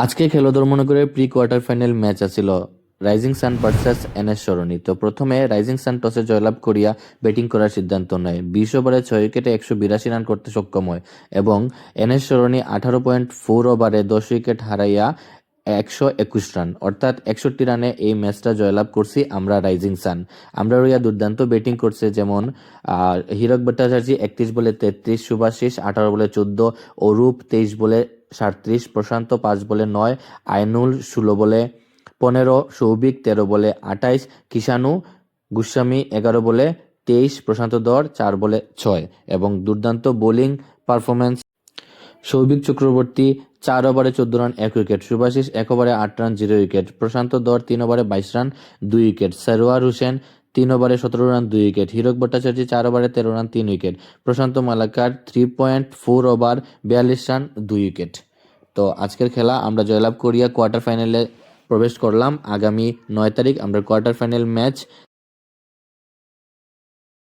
আজকে খেলোয়াড় মনে করে প্রি কোয়ার্টার ফাইনাল ম্যাচ আছিল রাইজিং সান ভার্সেস এনএস সরণি। তো প্রথমে রাইজিং সান টসে জয়লাভ করিয়া ব্যাটিং করার সিদ্ধান্ত নেয়। 20 ওভারে 6 উইকেটে 182 রান করতে সক্ষম হয় এবং এনএস সরণি 18.4 ওভারে 10 উইকেট হারাইয়া 121 রান অর্থাৎ 61 রানে এই ম্যাচটা জয়লাভ করছি আমরা রাইজিং সান। আমরা রইয়া দুর্দান্ত ব্যাটিং করছে, যেমন হীরক ভট্টাচার্য 31 বলে 33, শুভাশিস 18 বলে 14, অরূপ 23 বলে 37, প্রশান্ত 5 বলে 9, আইনুল 16 বলে 15, সৌভিক 13 বলে 28, কিষানু গোস্বামী 11 বলে 23, প্রশান্ত ধর 4 বলে 6 এবং দুর্দান্ত বোলিং পারফরমেন্স সৌভিক চক্রবর্তী 4 ওভারে 14 রান 1 উইকেট, শুভাশিস 1 ওভারে 8 রান 0 উইকেট, প্রশান্ত ধর 3 ওভারে 22 রান 2 উইকেট, সরওয়ার হোসেন 3 ওভারে 17 রান 2 উইকেট, হীরক ভট্টাচার্য 4 ওভারে 13 রান 3 উইকেট, প্রশান্ত মালাকার 3.4 ওভার 42 রান 2 উইকেট। তো আজকের খেলা আমরা জয়লাভ করিয়া কোয়ার্টার ফাইনালে প্রবেশ করলাম। আগামী 9 তারিখ আমরা কোয়ার্টার ফাইনাল ম্যাচ